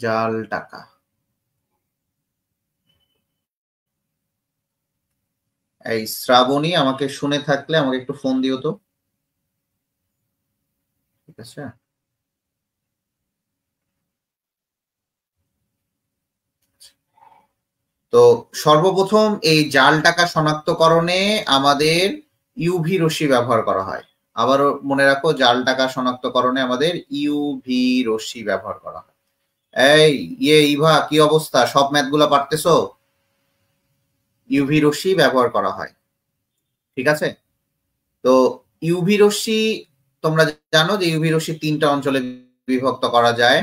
জাল টাকা। এই শ্রাবণী আমাকে শুনে থাকলে আমাকে একটু ফোন দিও তো। ঠিক আছে। তো সর্বপ্রথম এই জাল টাকা শনাক্তকরণে আমাদের ইউভি রশ্মি ব্যবহার করা হয়। আবারও মনে রাখো, জাল টাকা শনাক্তকরণে আমাদের ইউভি রশ্মি ব্যবহার করা হয়। এই ইভা, কি অবস্থা? সব ম্যাথগুলো পারতেছো? ইউভি রশ্মি ব্যবহার করা হয়। ঠিক আছে। তো ইউভি রশ্মি, তোমরা জানো যে ইউভি রশ্মি 3টা অঞ্চলে বিভক্ত করা যায়।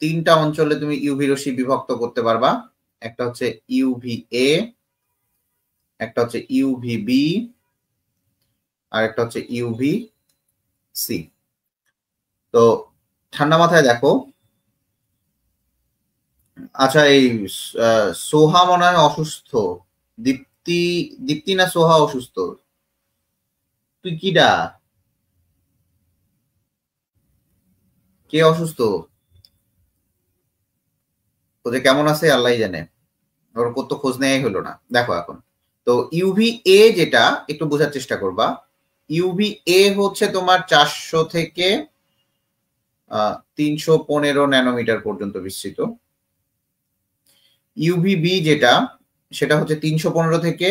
তিনটা অঞ্চলে তুমি ইউভি রশ্মি বিভক্ত করতে পারবা। একটা হচ্ছে ইউভি এ, একটা হচ্ছে ইউভি বি, আর একটা হচ্ছে ইউভি সি। তো ঠান্ডা মাথায় দেখো। আচ্ছা, এই সোহা মনে হয় অসুস্থ। দীপ্তি, দীপ্তি না সোহা অসুস্থ? তুই কিডা? কে অসুস্থ? ও যে কেমন আছে আল্লাহ জানে। ওর কত খোঁজ নেওয়াই হলো না। দেখো এখন তো ইউভি এ যেটা, একটু বোঝার চেষ্টা করবা। ইউভি এ হচ্ছে তোমার 400 থেকে 315 ন্যানোমিটার পর্যন্ত বিস্তৃত। ইউভি বি যেটা, সেটা হচ্ছে 315 থেকে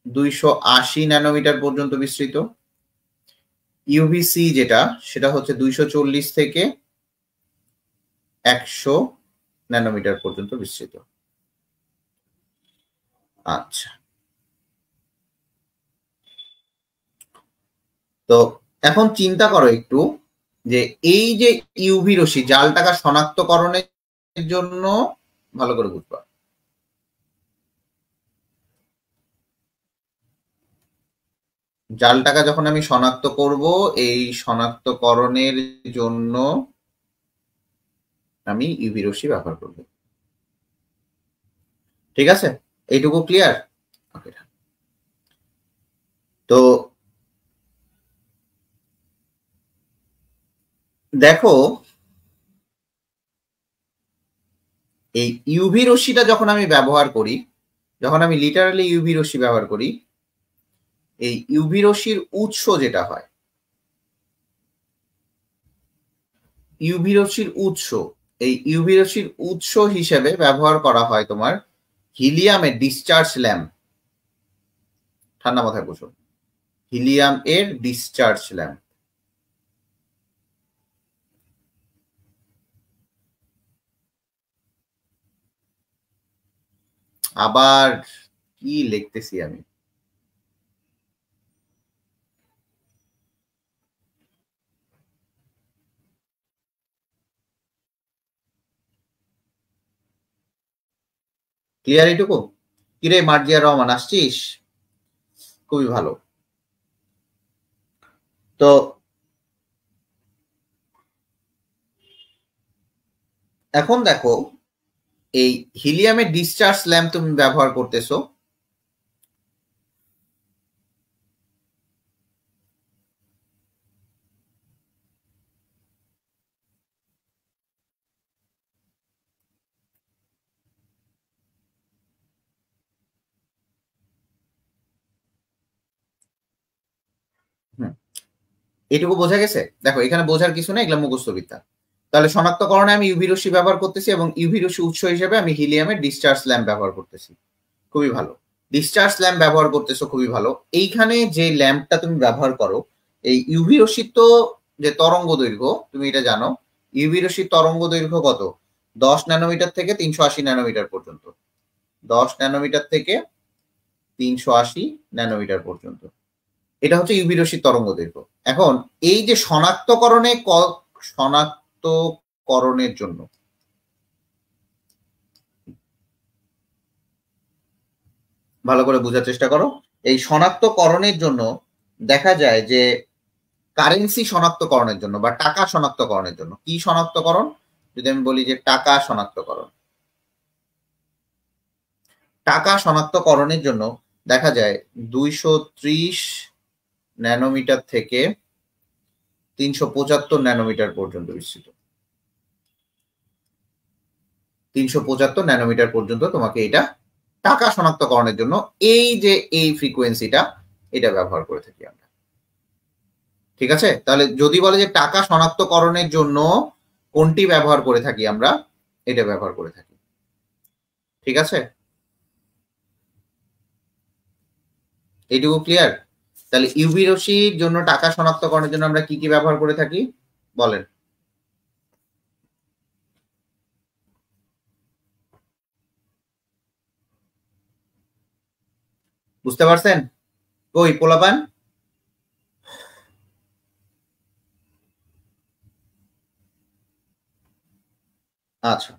280 ন্যানোমিটার পর্যন্ত বিস্তৃত। ইউভি সি যেটা, সেটা হচ্ছে 240 থেকে 100 ন্যানোমিটার পর্যন্ত বিস্তৃত। আচ্ছা, তো এখন চিন্তা করো একটু, যে এই যে ইউভি রশ্মি জাল টাকা শনাক্তকরণের জন্য, ভালো করে বুঝবা, জাল টাকা যখন আমি শনাক্ত করব, এই শনাক্তকরণের জন্য আমি ইউভি রশ্মি ব্যবহার করব। ঠিক আছে, এইটুকু ক্লিয়ার? তো দেখো, এই ইউভি রশ্মিটা যখন আমি ব্যবহার করি, যখন আমি লিটারালি ইউভি রশ্মি ব্যবহার করি, এই ইউভি রশ্মির উৎস যেটা হয়, ইউভি রশ্মির উৎস, এই ইউভি রশ্মির উৎস হিসেবে ব্যবহার করা হয় তোমার হিলিয়ামের ডিসচার্জ ল্যাম্প। ঠান্ডা মাথায় বুঝো, হিলিয়াম এর ডিসচার্জ ল্যাম্প। আবার কি লিখতেছি আমি? ক্লিয়ার এইটুকু? কিরে মার্জিয়া রহমান, আসছিস? খুবই ভালো। তো এখন দেখো, এই হিলিয়ামের ডিসচার্জ ল্যাম্প তুমি ব্যবহার করতেছো। এটুকু বোঝা গেছে? দেখো, এখানে বোঝার কিছু না, এগুলো মুখস্থ বিদ্যা। তাহলে শনাক্তকরণে আমি ইউভি রশ্মি ব্যবহার করতেছি, এবং ইউভি রশ্মি উৎস হিসেবে আমি হিলিয়ামের ডিসচার্জ ল্যাম্প ব্যবহার করতেছি। খুবই ভালো। ডিসচার্জ ল্যাম্প ব্যবহার করতেছো, খুবই ভালো। এইখানে যে ল্যাম্পটা তুমি ব্যবহার করো, এই ইউভি রশ্মির তো যে তরঙ্গ দৈর্ঘ্য, তুমি এটা জানো, ইউভি রশ্মির তরঙ্গ দৈর্ঘ্য কত? 10 ন্যানোমিটার থেকে 380 ন্যানোমিটার পর্যন্ত। 10 ন্যানোমিটার থেকে 380 ন্যানোমিটার পর্যন্ত। এটা হচ্ছে ইউভি রশ্মির তরঙ্গ দৈর্ঘ্য। এখন এই যে শনাক্তকরণের জন্য, ভালো করে বোঝার চেষ্টা করো, এই শনাক্তকরণের জন্য দেখা যায় যে কারেন্সি শনাক্তকরণের জন্য বা টাকা শনাক্তকরণের জন্য, কি শনাক্তকরণ? যদি আমি বলি যে টাকা শনাক্তকরণ, টাকা শনাক্তকরণের জন্য দেখা যায় 230 ন্যানোমিটার থেকে 375 ন্যানোমিটার পর্যন্ত বিস্তৃত। 375 ন্যানোমিটার পর্যন্ত তোমাকে এটা টাকা শনাক্তকরণের জন্য এই যে এই ফ্রিকোয়েন্সিটা এটা ব্যবহার করে থাকি আমরা। ঠিক আছে, তাহলে যদি বলে যে টাকা শনাক্তকরণের জন্য কোনটি ব্যবহার করে থাকি আমরা, এটা ব্যবহার করে থাকি। ঠিক আছে, এইটুকু ক্লিয়ার? তাহলে ইউভি রশ্মির জন্য টাকা শনাক্তকরণের জন্য আমরা কি কি ব্যবহার করে থাকি বলেন? বুঝতে পারছেন? কই পোলাপান? আচ্ছা,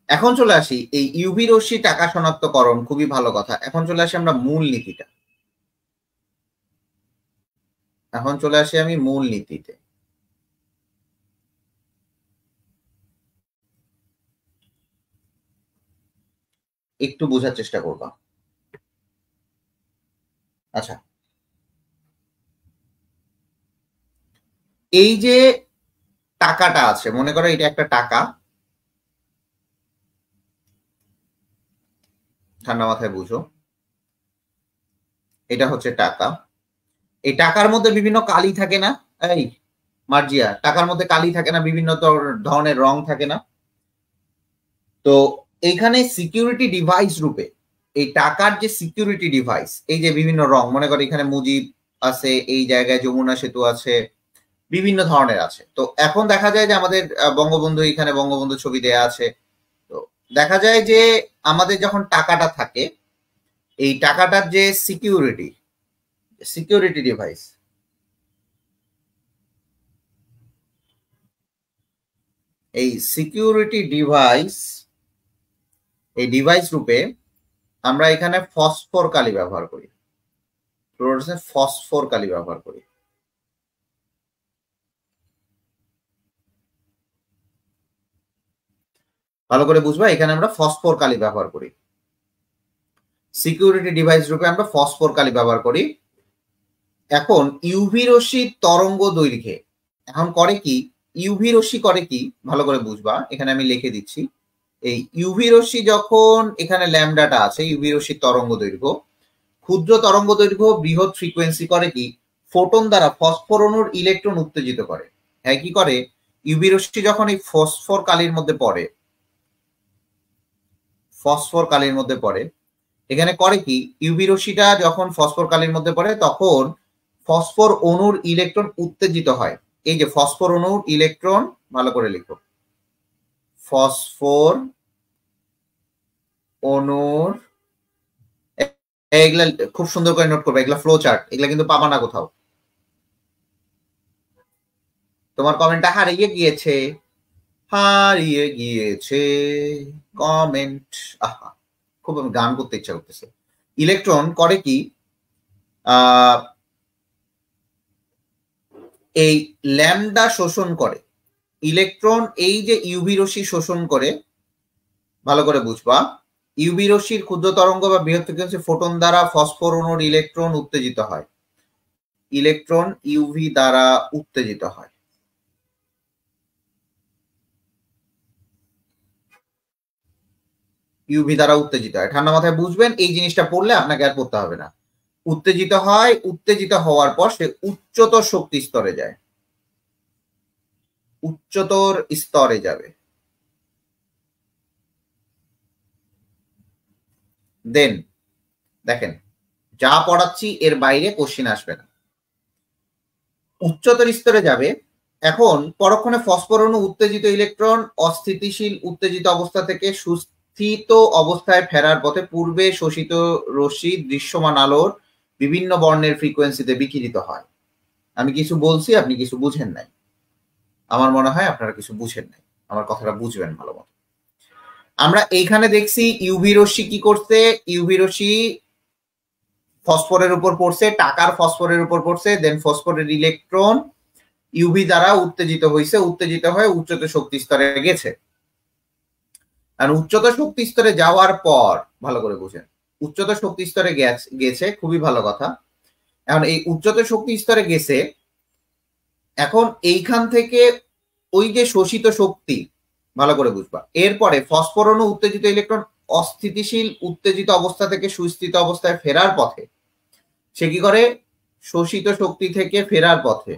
এখন চলে আসি এই ইউভি রশ্মি টাকা শনাক্তকরণ, খুবই ভালো কথা। এখন চলে আসি আমরা মূল নীতিটা। এখন চলে আসি আমি মূল নীতিতে। একটু বোঝার চেষ্টা করবা। আচ্ছা, এই যে টাকাটা আছে, মনে করো এটা একটা টাকা, ঠান্ডা মাথায় বুঝো, এটা হচ্ছে টাকা। এই টাকার মধ্যে বিভিন্ন কালি থাকে না? এই মার্জিয়া, টাকার মধ্যে কালি থাকে না, বিভিন্ন ধরনের রং থাকে না? তো এইখানে সিকিউরিটি ডিভাইস রূপে এই টাকার যে সিকিউরিটি ডিভাইস, এই যে বিভিন্ন রং, মনে করো এখানে মুজিব আছে, এই জায়গায় যমুনা সেতু আছে, বিভিন্ন ধরনের আছে। তো এখন দেখা যায় যে আমাদের বঙ্গবন্ধু, এখানে বঙ্গবন্ধু ছবি দেয়া আছে। তো দেখা যায় যে আমাদের যখন টাকাটা থাকে, এই টাকাটার যে সিকিউরিটি ডিভাইস, এই সিকিউরিটি ডিভাইস, এই ডিভাইস রূপে আমরা এখানে ফসফর কালি ব্যবহার করি, ফসফর কালি ব্যবহার করি। ভালো করে বুঝবা, এখানে আমরা ফসফর কালি ব্যবহার করি, সিকিউরিটি ডিভাইস রূপে আমরা ফসফর কালি ব্যবহার করি। এখন ইউভি রশ্মির তরঙ্গ দৈর্ঘ্যে এখন করে কি, ইউভি রশ্মি করে কি, ভালো করে বুঝবা, এখানে আমি লিখে দিচ্ছি। এই ইউভি রশ্মি যখন এখানে ল্যামডাটা আছে, ইউভি রশ্মির তরঙ্গ দৈর্ঘ্য, ক্ষুদ্র তরঙ্গ দৈর্ঘ্য বৃহৎ ফ্রিকোয়েন্সি করে কি, ফোটন দ্বারা ফসফর অণুর ইলেকট্রন উত্তেজিত করে। হ্যাঁ, কি করে, ইউভি রশ্মি যখন এই ফসফর কালির মধ্যে পড়ে, ফসফর কালির মধ্যে পড়ে, এখানে করে কি, ইউভি রশ্মিটা যখন ফসফর কালির মধ্যে পড়ে তখন ফসফর অণুর ইলেকট্রন উত্তেজিত হয়। এই যে ফসফর অণুর ইলেকট্রন, ভালো করে লিখো, ফসফর অণুর, এগুলা খুব সুন্দর করে নোট করবে, এগুলা ফ্লো চার্ট, এগুলা কিন্তু পাবা না কোথাও। তোমার কমেন্টটা হারিয়ে গিয়েছে, হারিয়ে গিয়েছে কমেন্ট। আহা, খুব আমি গান করতে ইচ্ছা করতেছে। ইলেকট্রন করে কি, এই ল্যামডা শোষণ করে, ইলেকট্রন এই যে ইউভি রশ্মি শোষণ করে, ভালো করে বুঝবা, ইউভি রশ্মির ক্ষুদ্র তরঙ্গ বা বৃহৎ ফ্রিকোয়েন্সি ফোটন দ্বারা ফসফর অণুর ইলেকট্রন উত্তেজিত হয়, ইলেকট্রন ইউভি দ্বারা উত্তেজিত হয়। ইউভি দ্বারা উত্তেজিত হয়, ঠান্ডা মাথায় বুঝবেন, এই জিনিসটা পড়লে আপনাকে আর পড়তে হবে না। উত্তেজিত হয়, উত্তেজিত হওয়ার পর সে উচ্চতর শক্তি স্তরে যায়, উচ্চতর স্তরে যাবে। দেন দেখেন, যা পড়াচ্ছি এর বাইরে কোশ্চিন আসবে না। উচ্চতর স্তরে যাবে, এখন পরক্ষণে ফসফর অণু উত্তেজিত ইলেকট্রন অস্থিতিশীল উত্তেজিত অবস্থা থেকে সুস্থিত অবস্থায় ফেরার পথে পূর্বে শোষিত রশ্মি দৃশ্যমান আলোর বিভিন্ন বর্ণের ফ্রিকোয়েন্সিতে বিকিরিত হয়। আমি কিছু বলছি, আপনি কিছু বুঝেন নাই, আমার মনে হয় আপনারা কিছু বুঝেন নাই, আমার কথাটা বুঝবেন ভালো মতো। আমরা এইখানে দেখছি ইউভি রশ্মি কি করছে, ইউভি রশ্মি ফসফরের উপর পড়ছে, টাকার ফসফরের উপর পড়ছে, দেন ফসফরের ইলেকট্রন ইউভি দ্বারা উত্তেজিত হয়েছে, উত্তেজিত হয়ে উচ্চতর শক্তি স্তরে গেছে। আর উচ্চতর শক্তি স্তরে যাওয়ার পর ভালো করে বুঝেন, উচ্চতর শক্তি স্তরে গেছে, খুবই ভালো কথা। এখন এই উচ্চতর শক্তি স্তরে গেছে, এখন এইখান থেকে ওই যে শোষিত শক্তি, ভালো করে বুঝবা, এরপরে ফসফরণ উত্তেজিত ইলেকট্রন অস্থিতিশীল উত্তেজিত অবস্থা থেকে সুস্থিত অবস্থায় ফেরার পথে সে কি করে, শোষিত শক্তি থেকে ফেরার পথে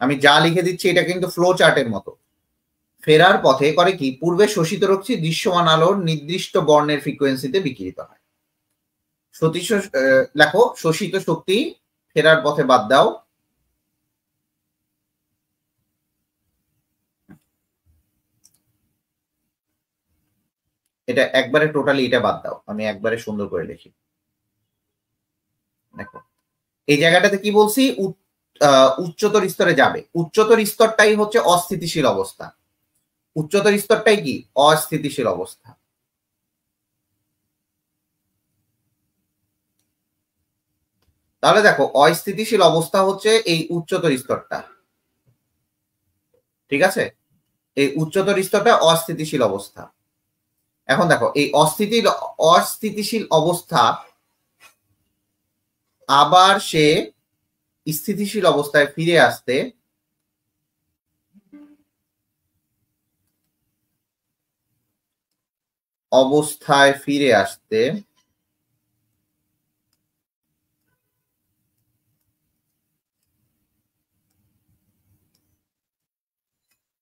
আমি যা লিখে দিচ্ছি এটা কিন্তু ফ্লো চার্টের মতো। ফেরার পথে করে কি, পূর্বে শোষিত রশ্মি দৃশ্যমান আলোর নির্দিষ্ট বর্ণের ফ্রিকোয়েন্সিতে বিকিরিত হয়। লেখো শোষিত শক্তি ফেরার পথে বাদ দাও, এটা একবারে টোটালি এটা বাদ দাও, আমি একবারে সুন্দর করে লিখি। দেখো এই জায়গাটাতে কি বলছি, উচ্চতর স্তরে যাবে, উচ্চতর স্তরটাই হচ্ছে অস্থিতিশীল অবস্থা, উচ্চতর স্তরটাই কি অস্থিতিশীল অবস্থা। তাহলে দেখো অস্থিতিশীল অবস্থা হচ্ছে এই উচ্চতর স্তরটা, ঠিক আছে, এই উচ্চতর স্তরটা অস্থিতিশীল অবস্থা। এখন দেখো এই অস্থিতিশীল অবস্থা আবার সে স্থিতিশীল অবস্থায় ফিরে আসতে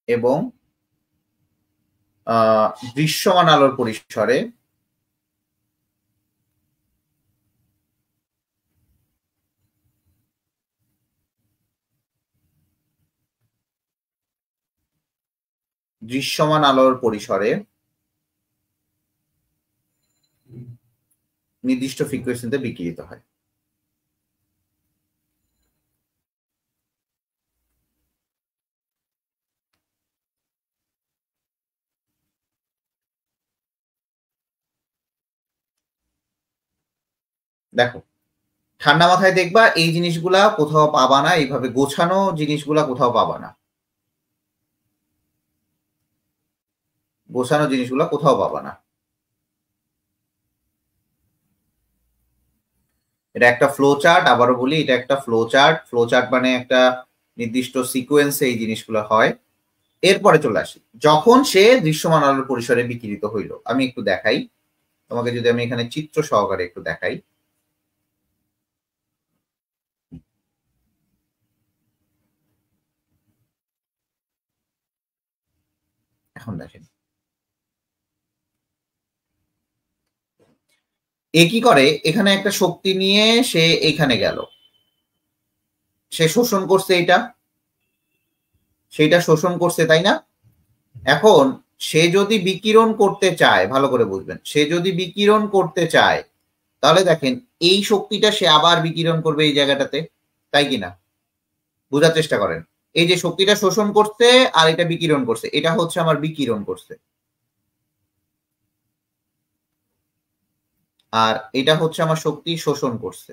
এবং দৃশ্যমান আলোর পরিসরে নির্দিষ্ট ফ্রিকোয়েন্সিতে বিকিরিত হয়। দেখো ঠান্ডা মাথায় দেখবা এই জিনিসগুলা কোথাও পাবা না, এইভাবে গোছানো জিনিসগুলা কোথাও পাবা না, গোছানো জিনিসগুলা কোথাও পাবা না। এটা একটা ফ্লো চার্ট, আবারও বলি এটা একটা ফ্লো চার্ট। ফ্লো চার্ট মানে একটা নির্দিষ্ট সিকোয়েন্সে এই জিনিসগুলো হয়। এরপরে চলে আসি, যখন সে দৃশ্যমান আলোর পরিসরে বিকিরিত হইল, আমি একটু দেখাই তোমাকে, যদি আমি এখানে চিত্র সহকারে একটু দেখাই, এখন দেখেন এ কি করে, এখানে একটা শক্তি নিয়ে সে এখানে গেল, সে শোষণ করছে, সেটা শোষণ করছে, তাই না? এখন সে যদি বিকিরণ করতে চায়, ভালো করে বুঝবেন, সে যদি বিকিরণ করতে চায় তাহলে দেখেন এই শক্তিটা সে আবার বিকিরণ করবে এই জায়গাটাতে, তাই কিনা? বোঝার চেষ্টা করেন, এই যে শক্তিটা শোষণ করছে আর এটা বিকিরণ করছে, এটা হচ্ছে আমার বিকিরণ করছে, আর এটা হচ্ছে আমার শক্তি শোষণ করছে,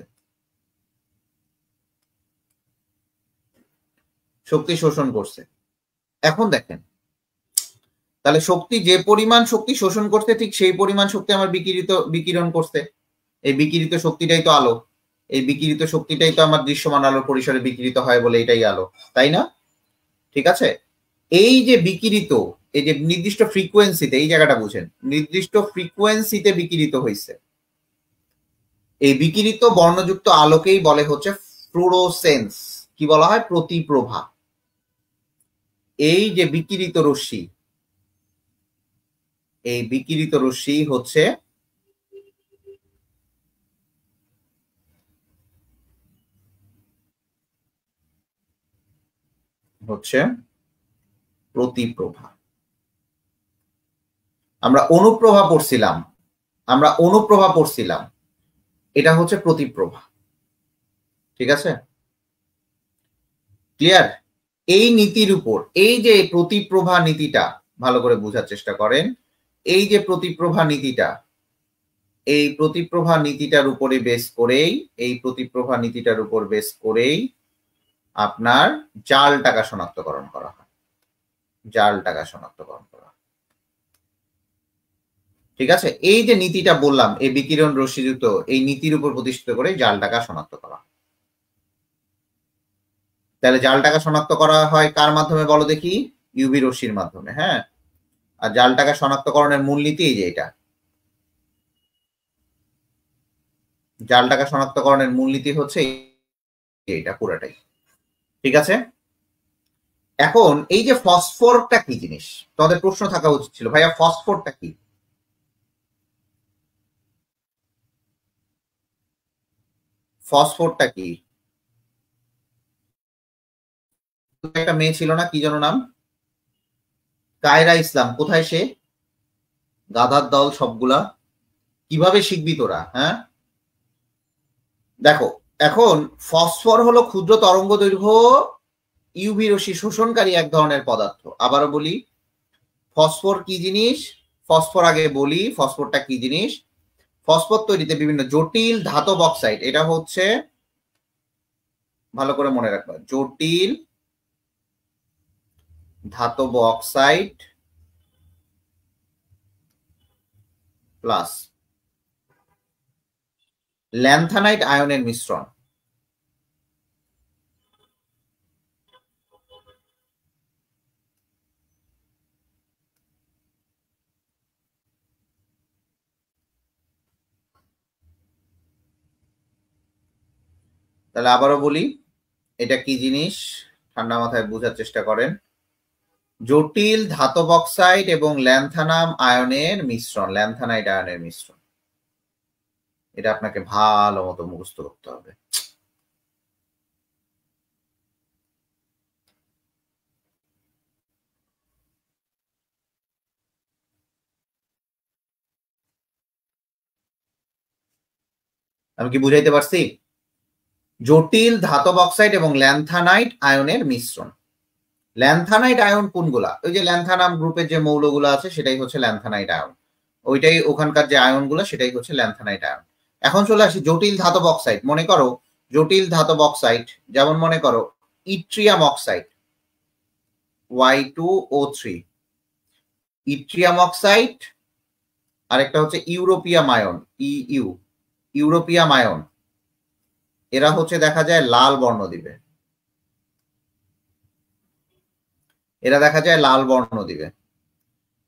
শক্তি শোষণ করছে। এখন দেখেন তাহলে শক্তি যে পরিমাণ শক্তি শোষণ করছে ঠিক সেই পরিমাণ শক্তি আমার বিকিরণ করছে, এই বিকিরিত শক্তিটাই তো আলো, এই বিকিরিত শক্তিটাই তো আমার দৃশ্যমান আলোর পরিসরে বিকিরিত হয় বলে এটাই আলো, তাই না? ঠিক আছে, এই যে বিকিরিত, এই যে নির্দিষ্ট ফ্রিকোয়েন্সিতে, এই জায়গাটা বুঝেন, নির্দিষ্ট ফ্রিকোয়েন্সিতে বিকিরিত হয়েছে, এই বিকিরিত বর্ণযুক্ত আলোকেই বলে হচ্ছে ফ্লুরোসেন্স, কি বলা হয়, প্রতিপ্রভা। এই যে বিকিরিত রশ্মি, এই বিকিরিত রশ্মি হচ্ছে প্রতিপ্রভা। আমরা অনুপ্রভা পড়ছিলাম, এটা হচ্ছে প্রতিপ্রভা, ঠিক আছে, ক্লিয়ার? এই নীতির উপর, এই যে প্রতিপ্রভা নীতিটা ভালো করে বোঝার চেষ্টা করেন, এই যে প্রতিপ্রভা নীতিটা, এই প্রতিপ্রভা নীতিটার উপরে বেস করেই আপনার জাল টাকা শনাক্তকরণ করা হয়। ঠিক আছে, এই যে নীতিটা বললাম, এই বিকিরণ রশ্মিযুক্ত এই নীতির উপর প্রতিষ্ঠিত করে জাল টাকা শনাক্ত করা। তাহলে জাল টাকা শনাক্ত করা হয় কার মাধ্যমে বলো দেখি? ইউভি রশ্মির মাধ্যমে। হ্যাঁ, আর জাল টাকা শনাক্তকরণের মূলনীতি এই যে এটা। জাল টাকা শনাক্তকরণের মূলনীতি হচ্ছে এইটা পুরাটাই। ঠিক আছে, এখন এই যে ফসফরটা কি জিনিস, তোমাদের প্রশ্ন থাকা উচিত ছিল, ভাইয়া ফসফরটা কি? ফসফরটা কি? একটা মেয়ে ছিল না, কি যেন নাম? কায়রা ইসলাম। কোথায় সে? গাধার দল সবগুলা। কিভাবে শিখবি তোরা? হ্যাঁ, দেখো, এখন ফসফর হলো ক্ষুদ্র তরঙ্গ দৈর্ঘ্য ইউভি রশ্মি শোষণকারী এক ধরনের পদার্থ। আবারও বলি, ফসফর কি জিনিস? ফসফর আগে বলি, ফসফরটা কি জিনিস। ফসফর তৈরিতে বিভিন্ন জটিল ধাতব অক্সাইড, এটা হচ্ছে ভালো করে মনে রাখবা, জটিল ধাতব অক্সাইড প্লাস ল্যান্থানাইট আয়নের মিশ্রণ। তাহলে আবারও বলি, এটা কি জিনিস ঠান্ডা মাথায় বোঝার চেষ্টা করেন। জটিল ধাতব অক্সাইড এবং ল্যান্থানাম আয়নের মিশ্রণ, ল্যান্থানাইট আয়নের মিশ্রণ। এটা আপনাকে ভালো মতো মুখস্থ করতে হবে। আমি কি বুঝাইতে পারছি? জটিল ধাতব অক্সাইড এবং ল্যান্থানাইট আয়নের মিশ্রণ। ল্যান্থানাইট আয়ন কোনগুলা? ওই যে ল্যান্থানাম গ্রুপের যে মৌলগুলো আছে সেটাই হচ্ছে ল্যান্থানাইট আয়ন। ওইটাই ওখানকার যে আয়নগুলো সেটাই হচ্ছে ল্যান্থানাইট আয়ন। এখন চলে আসি জটিল ধাতব অক্সাইড। মনে করো জটিল ধাতব অক্সাইড, যেমন মনে করো yttrium oxide Y2O3, yttrium oxide, আরেকটা হচ্ছে europium ion U, europium ion. এরা হচ্ছে দেখা যায় লাল বর্ণ দিবে, এরা দেখা যায় লাল বর্ণ দিবে।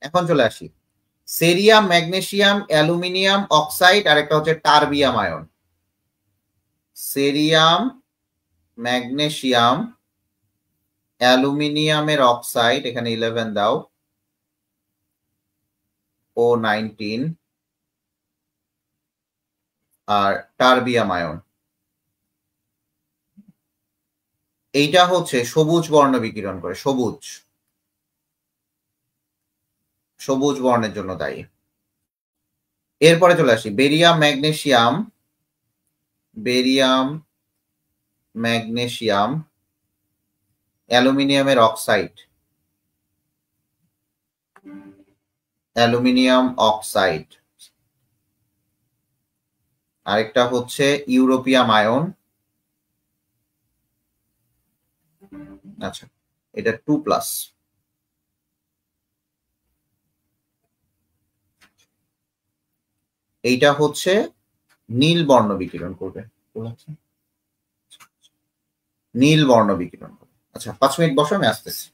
এখন চলে আসি সেরিয়াম ম্যাগনেসিয়াম অ্যালুমিনিয়াম অক্সাইড, আর একটা হচ্ছে টারবিয়াম আয়ন। সেরিয়াম ম্যাগনেসিয়াম অ্যালুমিনিয়ামের অক্সাইড, এখানে 11 দাও, O19, আর টারবিয়াম আয়ন। এইটা হচ্ছে সবুজ বর্ণ বিকিরণ করে, সবুজ, সবুজ বর্ণের জন্য দায়ী। এরপরে চলে আসি বেরিয়াম ম্যাগনেসিয়াম, বেরিয়াম ম্যাগনেসিয়াম অ্যালুমিনিয়ামের অক্সাইড, অ্যালুমিনিয়াম অক্সাইড। আরেকটা হচ্ছে ইউরোপিয়াম আয়ন। আচ্ছা, এটা 2+। এইটা হচ্ছে নীল বর্ণ বিকিরণ করবে, নীল বর্ণ বিকিরণ করবে। আচ্ছা 5 মিনিট বসো, আমি আসতেছি।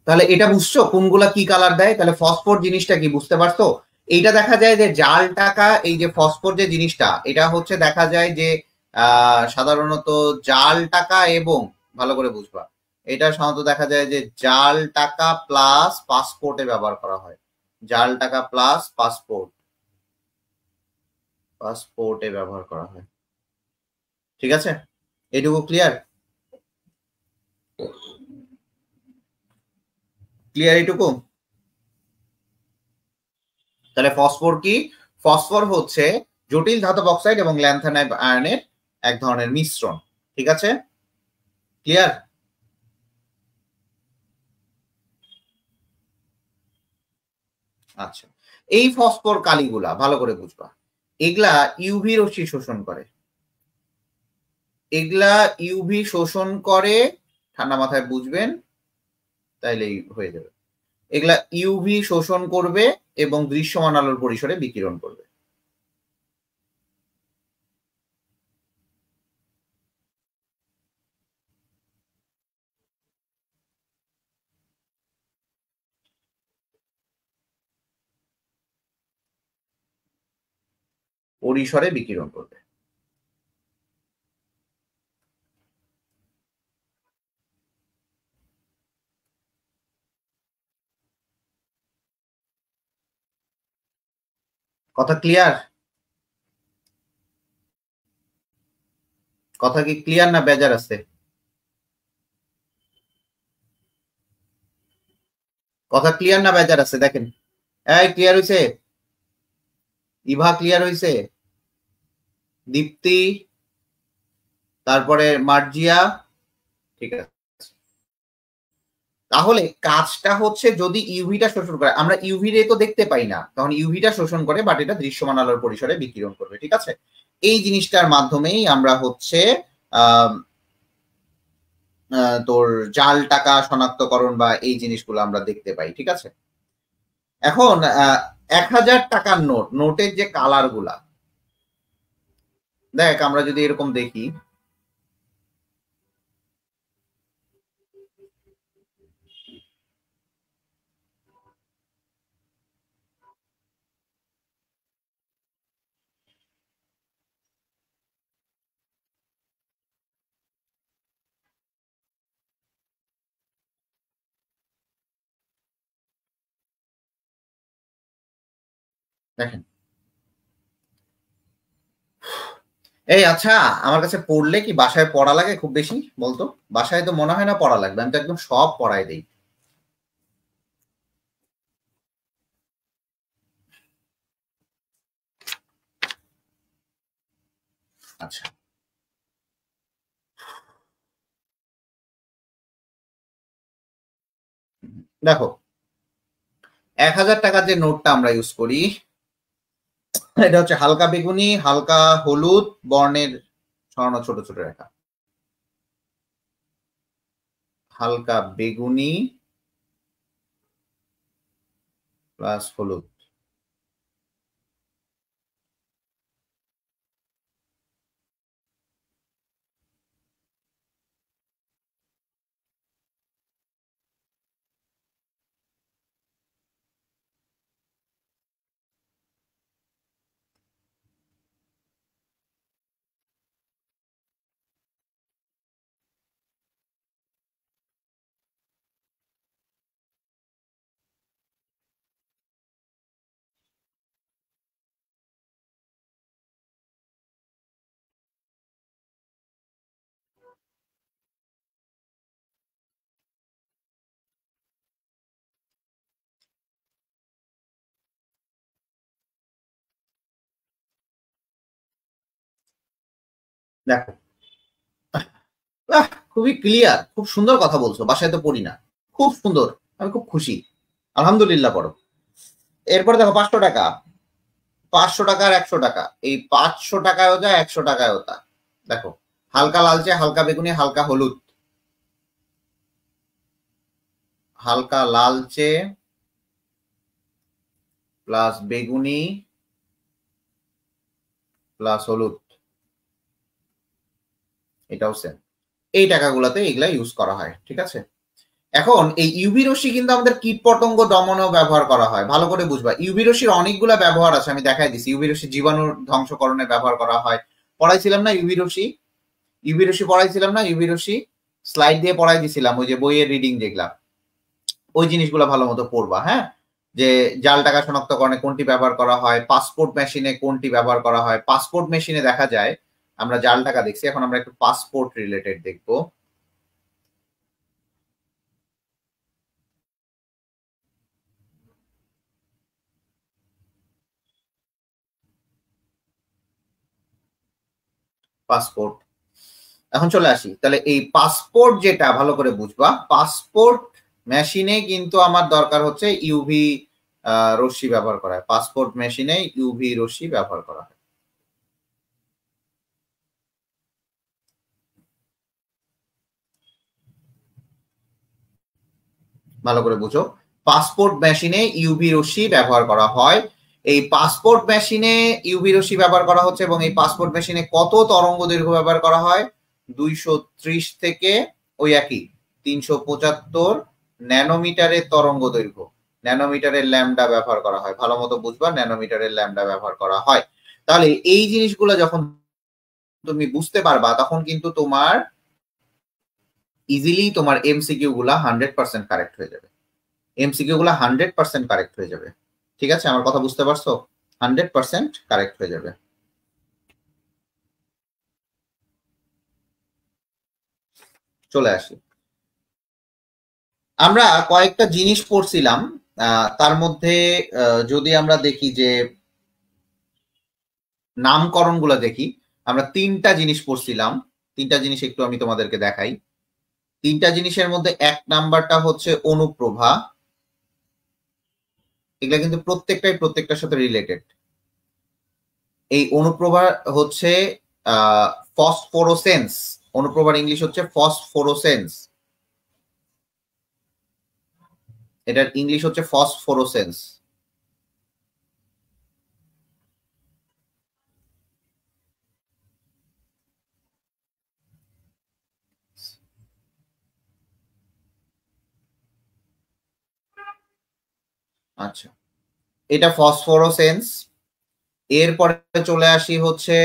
তাহলে এটা বুঝছো কোনগুলা কি কালার দেয়? তাহলে ফসফর জিনিসটা কি বুঝতে পারছো? এইটা দেখা যায় যে জাল টাকা, এই যে ফসফর যে জিনিসটা, এটা হচ্ছে দেখা যায় যে সাধারণত জাল টাকা এবং, ভালো করে বুঝবা, এটা সাধারণত দেখা যায় যে জাল টাকা প্লাস পাসপোর্টে ব্যবহার করা হয়। জাল টাকা প্লাস পাসপোর্টে ব্যবহার করা হয়। ঠিক আছে, এটুকু ক্লিয়ার? ক্লিয়ার এটুকু? তাহলে ফসফর কি? ফসফর হচ্ছে জটিল ধাতব অক্সাইড এবং ল্যান্থানাইড আয়নের এক ধরনের মিশ্রণ। ঠিক আছে, ক্লিয়ার? আচ্ছা, এই ফসফর কালিগুলা ভালো করে বুঝবা, এগুলা ইউভি রশ্মি শোষণ করে। এগুলা ইউভি শোষণ করে, ঠান্ডা মাথায় বুঝবেন তাইলেই হয়ে যাবে। এগুলা ইউভি শোষণ করবে এবং দৃশ্যমান আলোর পরিসরে বিকিরণ করবে। পরিসরে বিকিরণ করবে। কথা ক্লিয়ার? কথা কি ক্লিয়ার না বেজার আছে? কথা ক্লিয়ার না বেজার আছে? দেখেন, এই ক্লিয়ার হইছে? ইভা ক্লিয়ার হইছে? দীপ্তি, তারপরে মার্জিয়া, ঠিক আছে। তাহলে কাজটা হচ্ছে যদি ইউভিটা শোষণ করে, আমরা ইউভি রে তো দেখতে পাই না, তখন ইউভিটা শোষণ করে, বাট এটা দৃশ্যমান আলোর পরিসরে বিকিরণ করবে। ঠিক আছে, এই জিনিসটার মাধ্যমেই আমরা হচ্ছে তোর জাল টাকা শনাক্তকরণ বা এই জিনিসগুলো আমরা দেখতে পাই। ঠিক আছে, এখন 1000 টাকার নোটের যে কালার গুলা, দেখ আমরা যদি এরকম দেখি, দেখেন, এই আচ্ছা, আমার কাছে পড়লে কি বাসায় পড়া লাগে খুব বেশি বলতো? বাসায় তো মনে হয় না পড়া লাগবে, আমি তো একদম সব পড়াই দিই। আচ্ছা, দেখো 1000 টাকার যে নোটটা আমরা ইউজ করি, এটা হচ্ছে হালকা বেগুনি, হালকা হলুদ বর্ণের ছড়ানো ছোট ছোট রেখা। হালকা বেগুনি প্লাস হলুদ। দেখো, খুবই ক্লিয়ার, খুব সুন্দর কথা বলছো, বাসায় তো পড়ি না, খুব সুন্দর, আমি খুব খুশি, আলহামদুলিল্লাহ পড়ো। এরপরে দেখো 500 টাকা, 500 টাকা আর 100 টাকা, এই 500 টাকায়ও যা 100 টাকায়ও তা। দেখো, হালকা লালচে, হালকা বেগুনি, হালকা হলুদ, হালকা লালচে প্লাস বেগুনি প্লাস হলুদ, এটাও সেম। এই টাকাগুলোতে এগুলা ইউজ করা হয়। ঠিক আছে, এখন এই ইউভি রশ্মি কিন্তু আমাদের কীটপতঙ্গ দমনেও ব্যবহার করা হয়। ভালো করে বুঝবা, ইউভি রশ্মির অনেকগুলা ব্যবহার আছে, আমি দেখাই দিচ্ছি। ইউভি রশ্মি জীবাণু ধ্বংসকরণে ব্যবহার করা হয়। পড়াইছিলাম না ইউভি রশ্মি? ইউভি রশ্মি পড়াইছিলাম না? ইউভি রশ্মি স্লাইড দিয়ে পড়াই দিছিলাম, ওই যে বইয়ের রিডিং যেগুলা, ওই জিনিসগুলো ভালো মতো পড়বা। হ্যাঁ, যে জাল টাকা শনাক্তকরণে কোনটি ব্যবহার করা হয়, পাসপোর্ট মেশিনে কোনটি ব্যবহার করা হয়। পাসপোর্ট মেশিনে দেখা যায় আমরা জাল টাকা দেখছি, এখন আমরা একটু পাসপোর্ট রিলেটেড দেখবো। পাসপোর্ট, এখন চলে আসি। তাহলে এই পাসপোর্ট যেটা ভালো করে বুঝবা, পাসপোর্ট মেশিনে কিন্তু আমার দরকার হচ্ছে ইউভি রশ্মি ব্যবহার করা হয়। পাসপোর্ট মেশিনে ইউভি রশ্মি ব্যবহার করা হয়। ভালো করে বুঝো, পাসপোর্ট মেশিনে ইউভি রশ্মি ব্যবহার করা হয়। এই পাসপোর্ট মেশিনে ইউভি রশ্মি ব্যবহার করা হচ্ছে এবং এই পাসপোর্ট মেশিনে কত তরঙ্গ দৈর্ঘ্য ব্যবহার করা হয়? 230 থেকে ওই একই 375 ন্যানোমিটারের তরঙ্গ দৈর্ঘ্য, ন্যানোমিটারের ল্যামডা ব্যবহার করা হয়। ভালো মতো বুঝবা, ন্যানোমিটারের ল্যামডা ব্যবহার করা হয়। তাহলে এই জিনিসগুলো যখন তুমি বুঝতে পারবা, তখন কিন্তু তোমার ইজিলি তোমার এমসিকিউ গুলা 100% কারেক্ট হয়ে যাবে। এমসিকিউ গুলা 100% কারেক্ট হয়ে যাবে। ঠিক আছে, আমার কথা বুঝতে পারছো? 100% কারেক্ট হয়ে যাবে। চলে আসি, আমরা কয়েকটা জিনিস পড়ছিলাম, তার মধ্যে যদি আমরা দেখি যে নামকরণ গুলো দেখি, আমরা 3টা জিনিস পড়ছিলাম। 3টা জিনিস একটু আমি তোমাদেরকে দেখাই। 3টা জিনিসের মধ্যে 1 নাম্বারটা হচ্ছে অনুপ্রভা। এগুলা কিন্তু প্রত্যেকটার সাথে রিলেটেড। এই অনুপ্রভা হচ্ছে ফসফোরোসেন্স। অনুপ্রভার ইংলিশ হচ্ছে ফসফোরোসেন্স, এটার ইংলিশ হচ্ছে ফসফোরোসেন্স। আচ্ছা, এটা ফসফোরোসেন্স। এরপরে চলে আসি হচ্ছে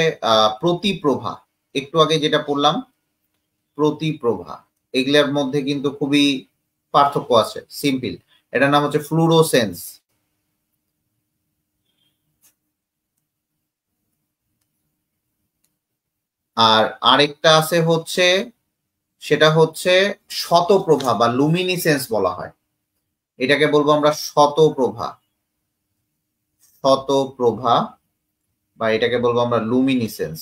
প্রতিপ্রভা। একটু আগে যেটা পড়লাম প্রতিপ্রভা, এগুলোর মধ্যে কিন্তু খুবই পার্থক্য আছে। সিম্পল, এটার নাম হচ্ছে ফ্লুরোসেন্স। আর আরেকটা আছে হচ্ছে, সেটা হচ্ছে শতপ্রভা বা লুমিনিসেন্স বলা হয়। এটাকে বলবো আমরা শতপ্রভা, শতপ্রভা, বা এটাকে বলবো আমরা লুমিনিসেন্স।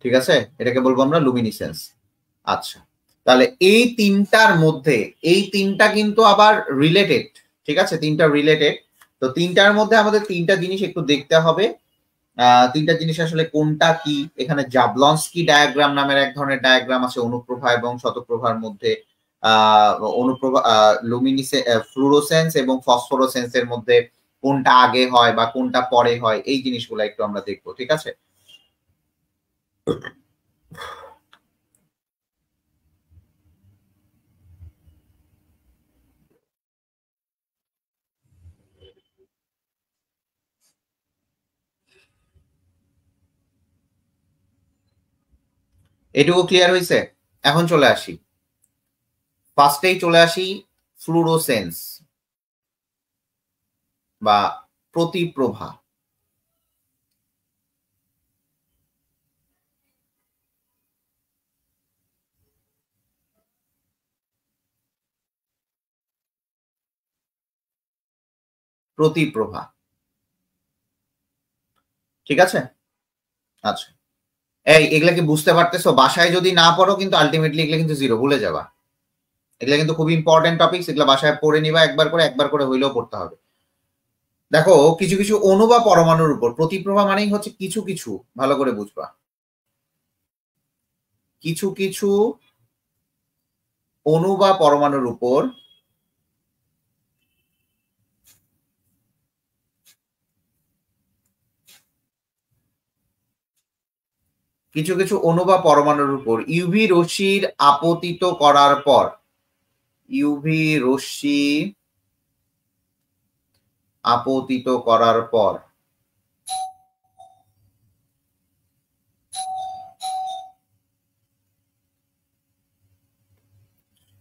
ঠিক আছে, এটাকে বলবো আমরা লুমিনিসেন্স। আচ্ছা, তাহলে এই 3টার মধ্যে, এই 3টা কিন্তু আবার রিলেটেড। ঠিক আছে, 3টা রিলেটেড। তো 3টার মধ্যে আমাদের 3টা জিনিস একটু দেখতে হবে। 3টা জিনিস আসলে কোনটা কি। এখানে জাবলনস্কি ডায়াগ্রাম নামের এক ধরনের ডায়াগ্রাম আছে অনুপ্রভা এবং শতপ্রভার মধ্যে। অনুপ্রভা লুমিনিসে ফ্লুরোসেন্স এবং ফসফোরোসেন্স এর মধ্যে কোনটা আগে হয় বা কোনটা পরে হয়, এই জিনিসগুলো একটু আমরা দেখবো। ঠিক আছে, এটুকু ক্লিয়ার হয়েছে? এখন চলে আসি, ফার্স্টেই চলে আসি ফ্লুরোসেন্স বা প্রতিপ্রভা। প্রতিপ্রভা, ঠিক আছে। আচ্ছা, এই এগুলা কি বুঝতে পারতেছো? বাসায় যদি না পড়ো কিন্তু আলটিমেটলি এগুলা কিন্তু জিরো, ভুলে যাবা। এগুলা কিন্তু খুব ইম্পর্টেন্ট টপিকস, এগুলা বাসায় পড়ে নিবা একবার করে হইলেও পড়তে হবে। দেখো, কিছু কিছু অণু বা পরমাণুর উপর প্রতিপ্রভা মানেই হচ্ছে কিছু কিছু, ভালো করে বুঝবা, কিছু কিছু অণু বা পরমাণুর উপর কিছু কিছু অণু বা পরমাণুর উপর ইউভি রশ্মির আপতিত করার পর ইউভি রশ্মি আপতিত করার পর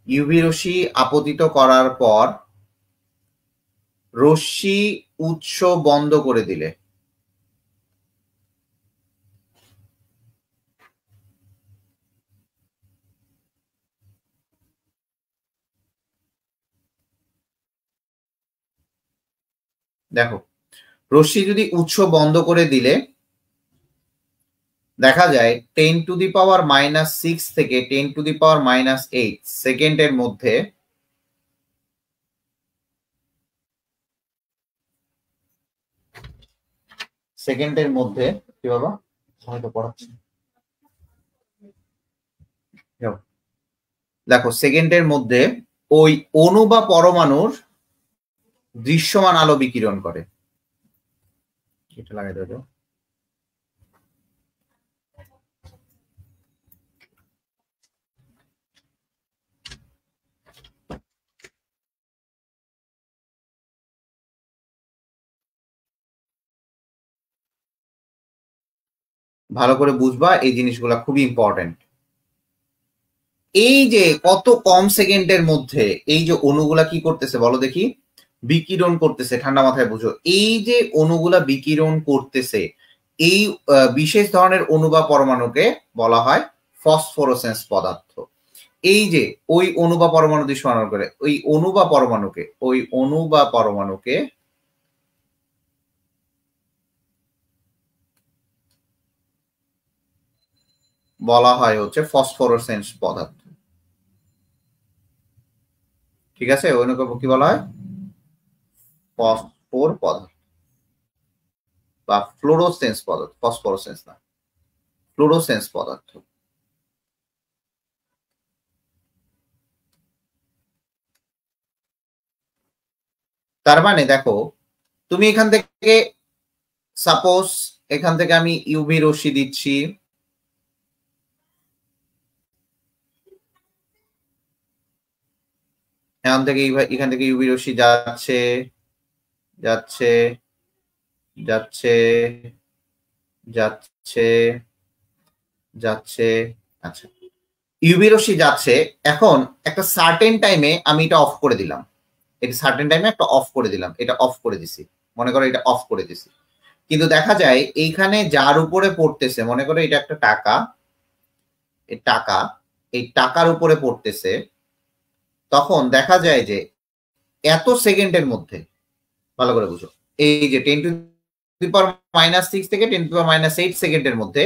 ইউভি রশ্মি আপতিত করার পর রশ্মি উৎস বন্ধ করে দিলে দেখো রশ্মি যদি উৎস বন্ধ করে দিলে দেখা যায় 10⁻⁻6 থেকে 10⁻⁸ সেকেন্ডের মধ্যে কি বাবা হয়তো পড়াচ্ছি দেখো সেকেন্ডের মধ্যে ওই অণু বা পরমাণুর দৃশ্যমান আলো বিকিরণ করে। এটা লাগাই দেবো। ভালো করে বুঝবা, এই জিনিসগুলা খুবই ইম্পর্টেন্ট। এই যে কত কম সেকেন্ডের মধ্যে এই যে অণুগুলা কি করতেছে বলো দেখি, বিকিরণ করতেছে। ঠান্ডা মাথায় বুঝো, এই যে অণুগুলা বিকিরণ করতেছে, এই বিশেষ ধরনের অণু বা পরমাণুকে বলা হয় ফসফোরোসেন্স পদার্থ। এই যে ওই অণু বা পরমাণু দৃশ্যমান করে, ওই অণু বা পরমাণুকে বলা হয় হচ্ছে ফসফোরোসেন্স পদার্থ। ঠিক আছে, ওই অণুকে কি বলা হয়? ফসফোর পদার্থ বা ফ্লোরোসেন্স পদার্থ, ফসফোরোসেন্স না, ফ্লোরোসেন্স পদার্থ। তার মানে দেখো, তুমি এখান থেকে সাপোজ এখান থেকে আমি ইউভি রশ্মি দিচ্ছি, এখান থেকে ইউভি রশ্মি যাচ্ছে যাচ্ছে যাচ্ছে যাচ্ছে যাচ্ছে আচ্ছা, ইউভি রশ্মি যাচ্ছে। এখন একটা সার্টেন টাইমে আমি এটা অফ করে দিলাম, এটা সার্টেন টাইমে একটা অফ করে দিলাম, এটা অফ করে দিছি, মনে করো এটা অফ করে দিছি। কিন্তু দেখা যায় এইখানে যার উপরে পড়তেছে, মনে করো এটা একটা টাকা, এই টাকার উপরে পড়তেছে, তখন দেখা যায় যে এত সেকেন্ডের মধ্যে, ভালো করে বুঝো, এই যে 10⁻⁻6 থেকে 10⁻⁸ সেকেন্ডের মধ্যে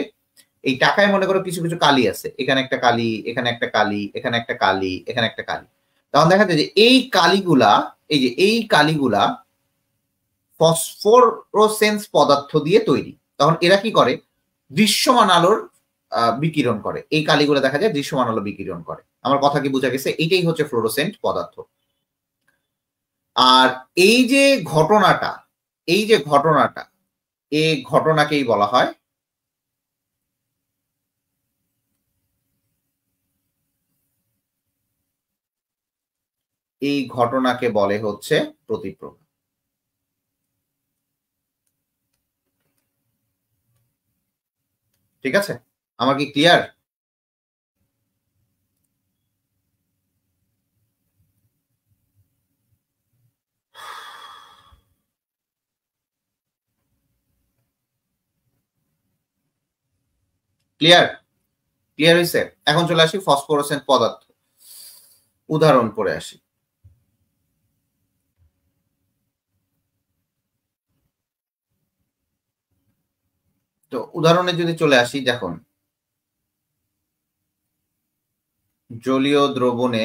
এই টাকায় মনে করো কিছু কিছু কালি আছে, এখানে একটা কালি, এখানে একটা কালি, এখানে একটা কালি, এখানে একটা কালি। তখন দেখা যায় যে এই কালিগুলা, এই যে এই কালিগুলা ফসফোরোসেন্স পদার্থ দিয়ে তৈরি। তখন এরা কি করে? দৃশ্যমান আলোর বিকিরণ করে। এই কালিগুলো দেখা যায় দৃশ্যমান আলো বিকিরণ করে। আমার কথা কি বোঝা গেছে? এইটাই হচ্ছে ফ্লোরোসেন্ট পদার্থ। আর এই যে ঘটনাটা, এই ঘটনাকেই বলা হয় এই ঘটনাকে বলে হচ্ছে প্রতিপ্রভা। ঠিক আছে, আমার কি ক্লিয়ার? ক্লিয়ার ক্লিয়ার হয়েছে? এখন চলে আসি ফসফোরোসেন্ট পদার্থ, উদাহরণ পড়ে আসি। তো উদাহরণে যদি চলে আসি, দেখুন জলীয় দ্রবণে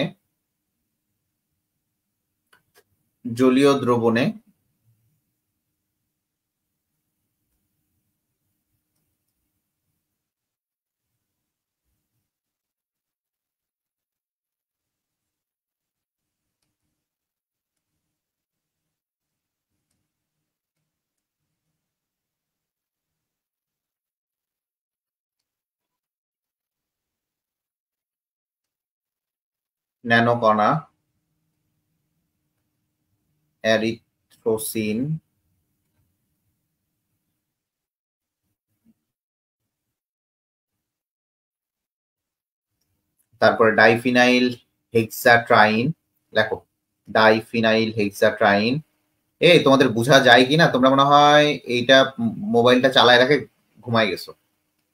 ন্যানোকণা, এরিথ্রোসিন, তারপরে ডাইফিনাইল হেক্সাট্রাইন, লেখো ডাইফিনাইল হেক্সাট্রাইন। তোমাদের বোঝা যায় কিনা? তোমরা মনে হয় এইটা মোবাইলটা চালায় রাখে ঘুমাই গেছো।